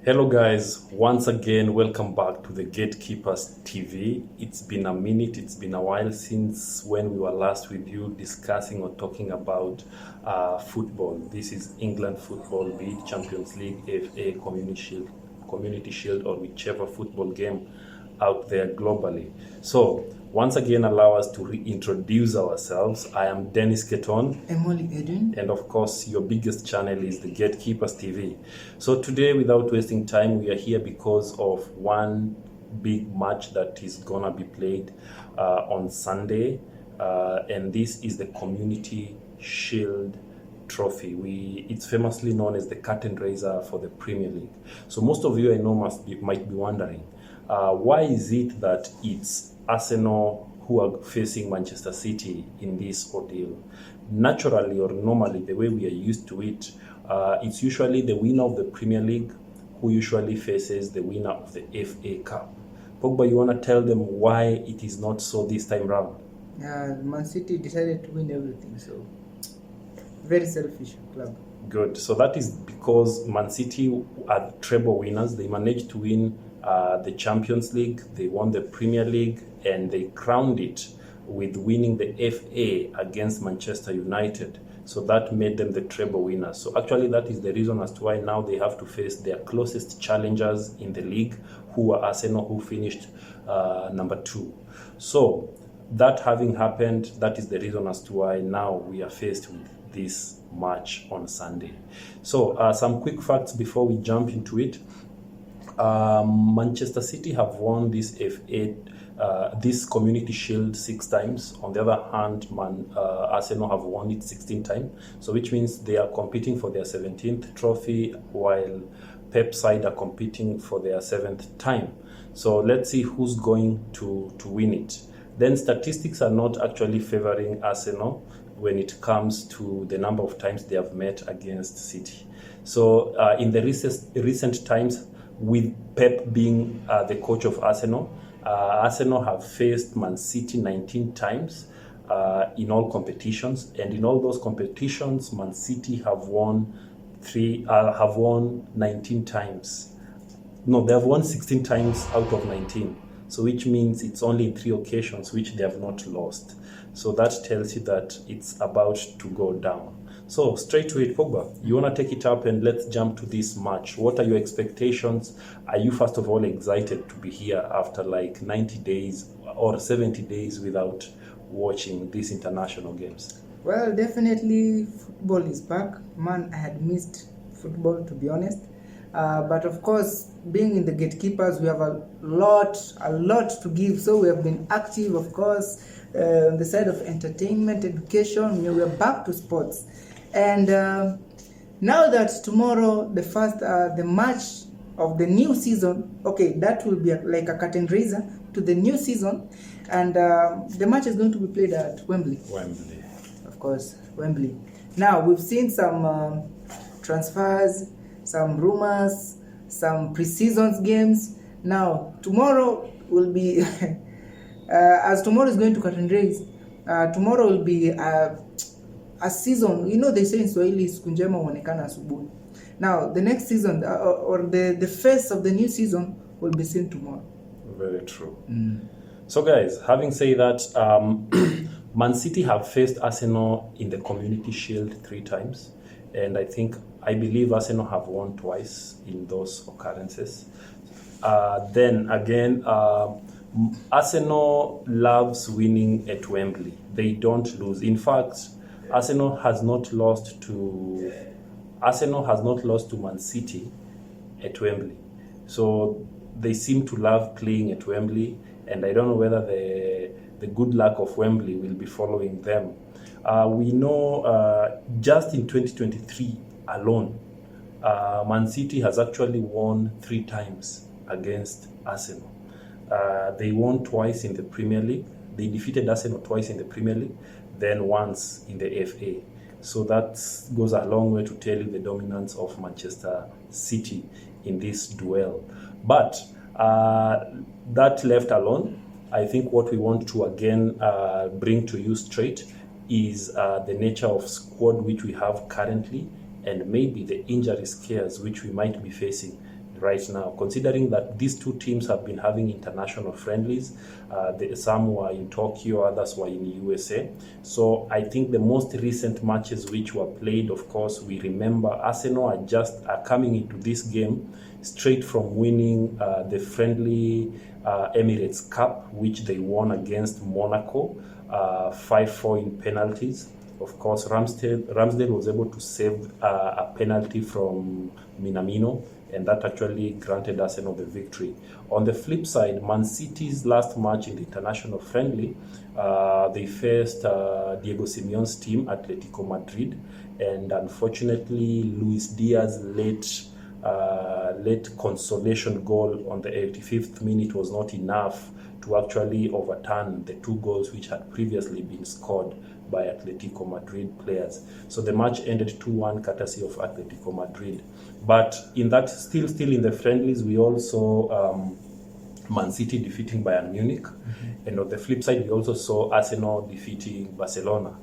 Hello guys, once again welcome back to the Gatekeepers TV. It's been a minute, it's been a while since when we were last with you discussing or talking about football. This is England football, be it Champions League, FA, Community Shield or whichever football game out there globally. So once again, allow us to reintroduce ourselves. I am Dennis Keton. Emily Eden. And of course, your biggest channel is the Gatekeepers TV. So today, without wasting time, we are here because of one big match that is gonna be played on Sunday. And this is the Community Shield Trophy. It's famously known as the curtain raiser for the Premier League. So most of you I know might be wondering, why is it that it's Arsenal who are facing Manchester City in this ordeal? Naturally or normally, the way we are used to it, it's usually the winner of the Premier League who usually faces the winner of the FA Cup. Pogba, you want to tell them why it is not so this time round? Mancity decided to win everything, so very selfish club. Good. So that is because Mancity are treble winners. They managed to win the Champions League, they won the Premier League, and they crowned it with winning the FA against Manchester United. So that made them the treble winners. So actually that is the reason as to why now they have to face their closest challengers in the league, who are Arsenal, who finished number 2. So that having happened, that is the reason as to why now we are faced with this match on Sunday. So some quick facts before we jump into it. Manchester City have won this FA, this Community Shield 6 times. On the other hand, Arsenal have won it 16 times. So which means they are competing for their 17th trophy, while Pep's side are competing for their 7th time. So let's see who's going to win it. Then statistics are not actually favoring Arsenal when it comes to the number of times they have met against City. So in the recent times, with Pep being the coach of Arsenal, Arsenal have faced Man City 19 times in all competitions, and in all those competitions, Man City have won 19 times. No, they have won 16 times out of 19. So which means it's only in 3 occasions which they have not lost. So that tells you that it's about to go down. So straight to it, Pogba, you want to take it up and let's jump to this match. What are your expectations? Are you first of all excited to be here after like 90 days or 70 days without watching these international games? Well, definitely football is back. Man, I had missed football, to be honest. But of course, being in the Gatekeepers, we have a lot to give. So we have been active, of course, on the side of entertainment, education. We are back to sports. And now that tomorrow, the match of the new season, okay, that will be like a curtain raiser to the new season. And the match is going to be played at Wembley. Wembley. Of course, Wembley. Now, we've seen some transfers, some rumors, some pre-season games. Now, tomorrow will be, as tomorrow is going to curtain raise, tomorrow will be a season. You know, they say in Swahili, siku njema huonekana asubuhi. Now, the next season, or the face of the new season will be seen tomorrow. Very true. So guys, having said that, Man City have faced Arsenal in the Community Shield 3 times. And I believe Arsenal have won twice in those occurrences. Then again, Arsenal loves winning at Wembley. They don't lose. In fact, Arsenal has not lost to Man City at Wembley. So they seem to love playing at Wembley, and I don't know whether the good luck of Wembley will be following them. We know just in 2023 alone, Man City has actually won 3 times against Arsenal. They won twice in the Premier League. They defeated Arsenal twice in the Premier League, then once in the FA. So that goes a long way to tell you the dominance of Manchester City in this duel. But that left alone, I think what we want to again bring to you straight is the nature of squad which we have currently, and maybe the injury scares which we might be facing right now, considering that these two teams have been having international friendlies. Some were in Tokyo, others were in USA. So I think the most recent matches which were played, of course, we remember Arsenal are coming into this game straight from winning the friendly Emirates Cup, which they won against Monaco, 5-4 in penalties. Of course, Ramsdale was able to save a penalty from Minamino, and that actually granted Arsenal the victory. On the flip side, Mancity's last match in the international friendly, they faced Diego Simeone's team, Atletico Madrid, and unfortunately, Luis Diaz's late consolation goal on the 85th minute was not enough to actually overturn the 2 goals which had previously been scored by Atletico Madrid players. So the match ended 2-1 courtesy of Atletico Madrid. But in that, still in the friendlies, we also Man City defeating Bayern Munich, and on the flip side, we also saw Arsenal defeating Barcelona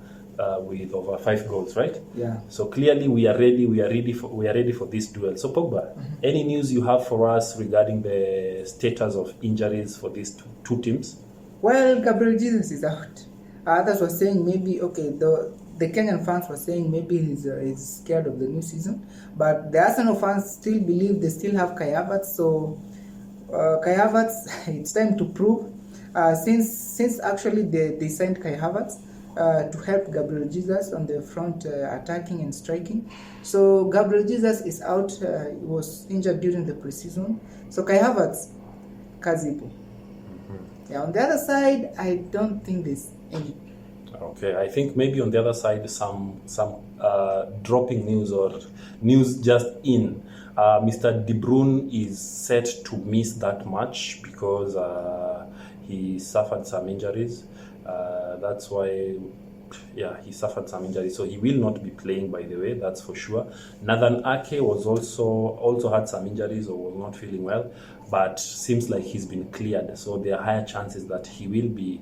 with over 5 goals, right? Yeah. So clearly, we are ready for this duel. So Pogba, any news you have for us regarding the status of injuries for these two teams? Well, Gabriel Jesus is out. Others were saying maybe, okay, the Kenyan fans were saying maybe he's scared of the new season, but the Arsenal fans still believe they still have Kai Havertz. So Kai Havertz, it's time to prove. Since actually they signed Kai Havertz to help Gabriel Jesus on the front attacking and striking. So Gabriel Jesus is out. He was injured during the preseason. So Kai Havertz, kazipo. Yeah, on the other side, I don't think there's any. Okay, I think maybe on the other side, some dropping news or news just in. Mr. De Bruyne is set to miss that match because he suffered some injuries. That's why, he suffered some injuries. So he will not be playing, by the way, that's for sure. Nathan Ake was also had some injuries or was not feeling well, but seems like he's been cleared. So there are higher chances that he will be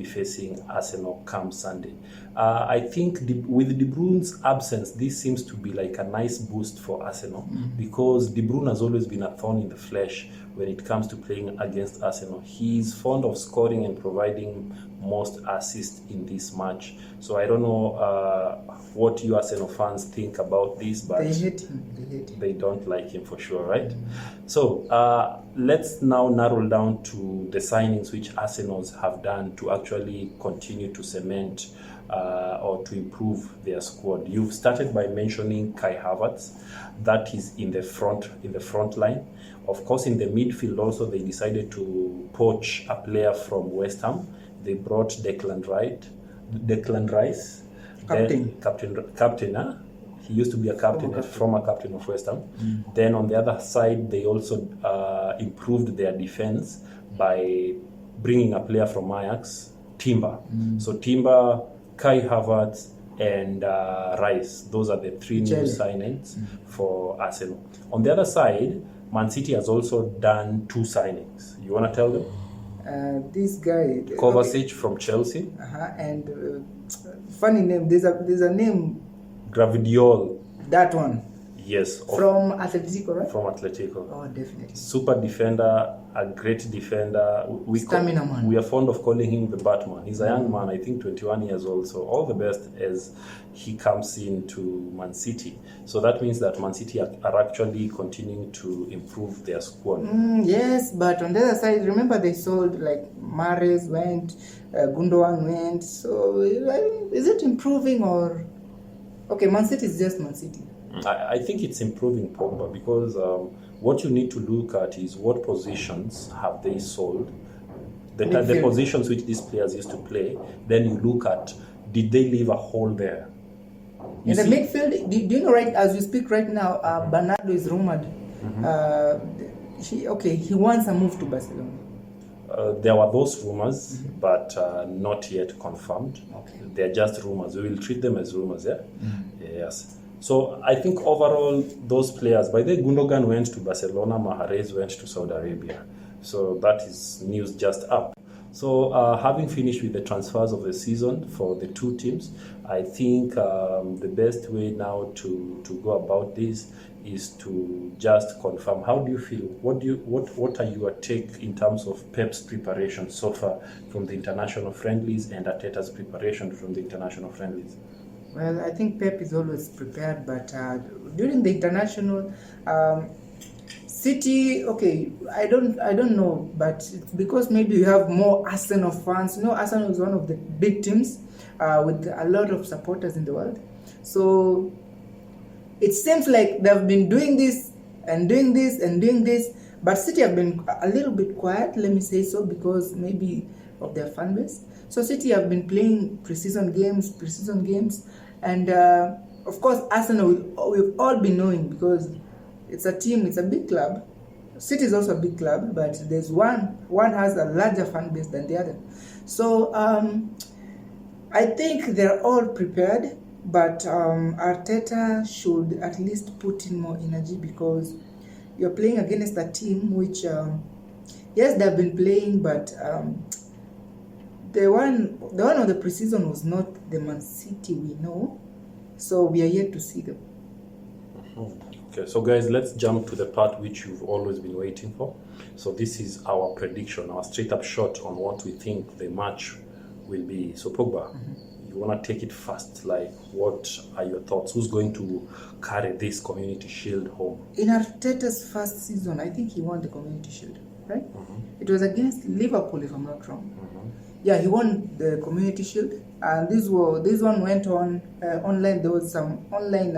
facing Arsenal come Sunday. I think with De Bruyne's absence, this seems to be like a nice boost for Arsenal because De Bruyne has always been a thorn in the flesh when it comes to playing against Arsenal. He's fond of scoring and providing most assists in this match. So I don't know what you Arsenal fans think about this, but They hate him. they don't like him for sure, right? So let's now narrow down to the signings which Arsenals have done to actually continue to cement or to improve their squad. You've started by mentioning Kai Havertz. That is in the front line. Of course, in the midfield also they decided to poach a player from West Ham. They brought Declan Rice, captain. He used to be a former captain of West Ham. Then on the other side, they also improved their defense by bringing a player from Ajax, Timber. So Timber, Kai Havertz, and Rice. Those are the 3 new signings for Arsenal. On the other side, Man City has also done 2 signings. You want to tell them? This guy Kovacic from Chelsea. And funny name. There's a name. Gravdiol. That one. Yes. From Atletico, right? From Atletico. Oh, definitely. Super defender, a great defender. Stamina man. We are fond of calling him the Batman. He's a young man, I think 21 years old. So all the best as he comes into Man City. So that means that Man City are actually continuing to improve their squad. Yes, but on the other side, remember they sold like Mahrez went, Gundogan went. So is it improving or? Okay, Man City is just Man City. I think it's improving, Pogba, because what you need to look at is what positions have they sold, the positions which these players used to play. Then you look at, did they leave a hole there? In the midfield, do you know, right as we speak right now, Bernardo is rumored. He wants a move to Barcelona. There were those rumors, but not yet confirmed. Okay. They're just rumors. We will treat them as rumors, yeah? Yes. So I think overall, those players, by the way, Gundogan went to Barcelona, Mahrez went to Saudi Arabia. So that is news just up. So having finished with the transfers of the season for the 2 teams, I think the best way now to go about this is to just confirm. How do you feel? What are your take in terms of Pep's preparation so far from the international friendlies and Arteta's preparation from the international friendlies? Well, I think Pep is always prepared, but during the international, City, okay, I don't know, but it's because maybe you have more Arsenal fans. You know, Arsenal is one of the big teams with a lot of supporters in the world. So it seems like they've been doing this and doing this and doing this, but City have been a little bit quiet, let me say so, because maybe of their fan base. So City have been playing preseason games, and of course Arsenal, we've all been knowing, because it's a team, it's a big club. City is also a big club, but there's one has a larger fan base than the other. So I think they're all prepared, but Arteta should at least put in more energy, because you're playing against a team which, yes, they've been playing, but the one of the preseason was not the Mancity we know. So we are yet to see them. Okay, so guys, let's jump to the part which you've always been waiting for. So this is our prediction, our straight up shot on what we think the match will be. So Pogba, you want to take it fast. Like, what are your thoughts? Who's going to carry this Community Shield home? In Arteta's first season, I think he won the Community Shield, right? It was against Liverpool, if I'm not wrong. Yeah, he won the Community Shield, and this one went on online. There was some online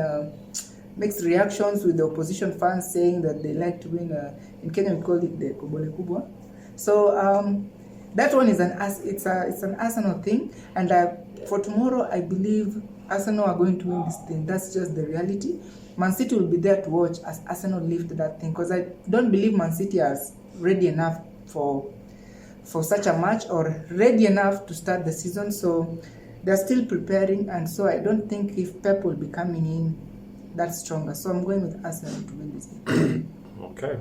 mixed reactions with the opposition fans saying that they like to win. In Kenya, we call it the Kobole Kubwa. So that one is it's an Arsenal thing, and for tomorrow, I believe Arsenal are going to win this thing. That's just the reality. Man City will be there to watch as Arsenal lift that thing, because I don't believe Man City is ready enough for such a match, or ready enough to start the season. So they're still preparing, and so I don't think if Pep will be coming in that stronger. So I'm going with Arsenal to win this game. Okay.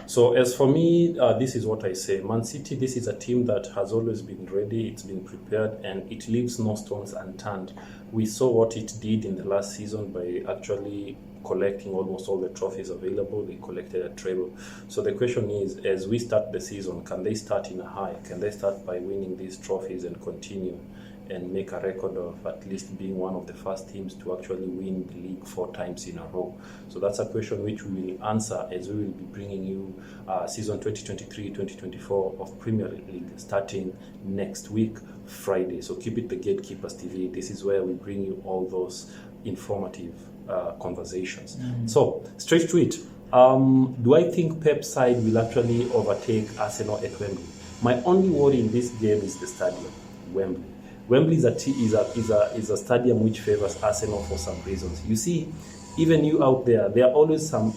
So as for me, this is what I say. Man City, this is a team that has always been ready, it's been prepared, and it leaves no stones unturned. We saw what it did in the last season by actually collecting almost all the trophies available. They collected a treble. So the question is, as we start the season, can they start in a high? Can they start by winning these trophies and continue and make a record of at least being one of the first teams to actually win the league 4 times in a row? So that's a question which we will answer as we will be bringing you season 2023-2024 of Premier League starting next week, Friday. So keep it the Gatekeepers TV. This is where we bring you all those informative conversations. So straight to it. Do I think Pep's side will actually overtake Arsenal at Wembley? My only worry in this game is the stadium, Wembley. Wembley is a stadium which favors Arsenal for some reasons. You see, even you out there are always some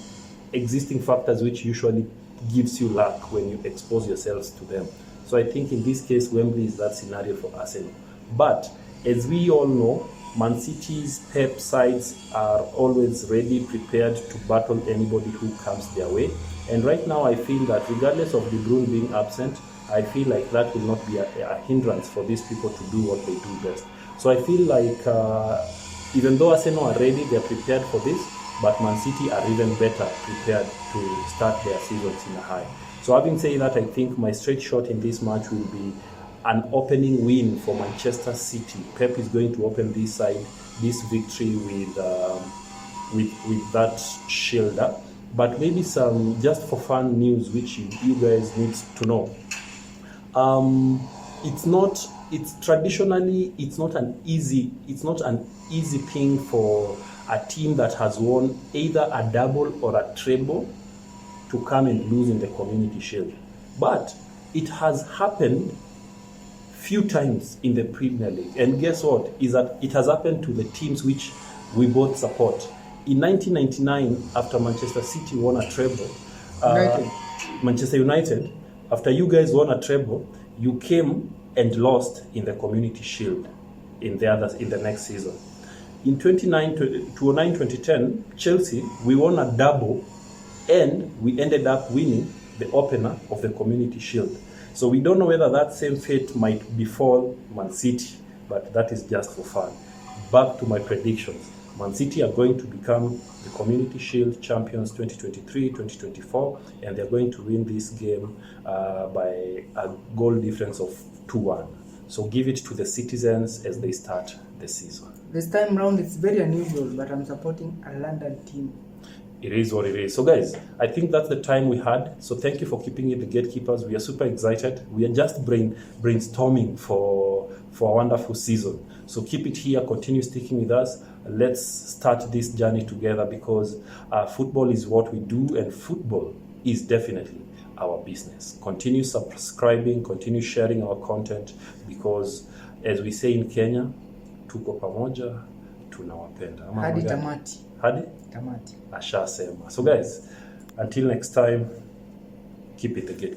existing factors which usually gives you luck when you expose yourselves to them. So I think in this case, Wembley is that scenario for Arsenal. But as we all know, Man City's Pep sides are always ready, prepared to battle anybody who comes their way. And right now, I feel that regardless of De Bruyne being absent, I feel like that will not be a hindrance for these people to do what they do best. So I feel like even though Arsenal are ready, they're prepared for this, but Man City are even better prepared to start their seasons in a high. So having said that, I think my straight shot in this match will be an opening win for Manchester City. Pep is going to open this victory with that shielder. But maybe some just for fun news which you guys need to know. It's not an easy thing for a team that has won either a double or a treble to come and lose in the Community Shield. But it has happened few times in the Premier League. And guess what? Is that it has happened to the teams which we both support. In 1999, after Manchester City won a treble, Manchester United, after you guys won a treble, you came and lost in the Community Shield in the next season. In 2009-2010, Chelsea, we won a double, and we ended up winning the opener of the Community Shield. So we don't know whether that same fate might befall Man City, but that is just for fun. Back to my predictions. Mancity are going to become the Community Shield champions 2023-2024, and they're going to win this game by a goal difference of 2-1. So give it to the citizens as they start the season. This time round, it's very unusual, but I'm supporting a London team. It is what it is. So guys, I think that's the time we had. So thank you for keeping it the Gatekeepers. We are super excited. We are just brainstorming for a wonderful season. So keep it here, continue sticking with us. Let's start this journey together, because football is what we do, and football is definitely our business. Continue subscribing, continue sharing our content, because as we say in Kenya, tuko pamoja, tunawapenda. Hadi tamati. Hadi? Tamati. Ashasema. So guys, until next time, keep it the Gate.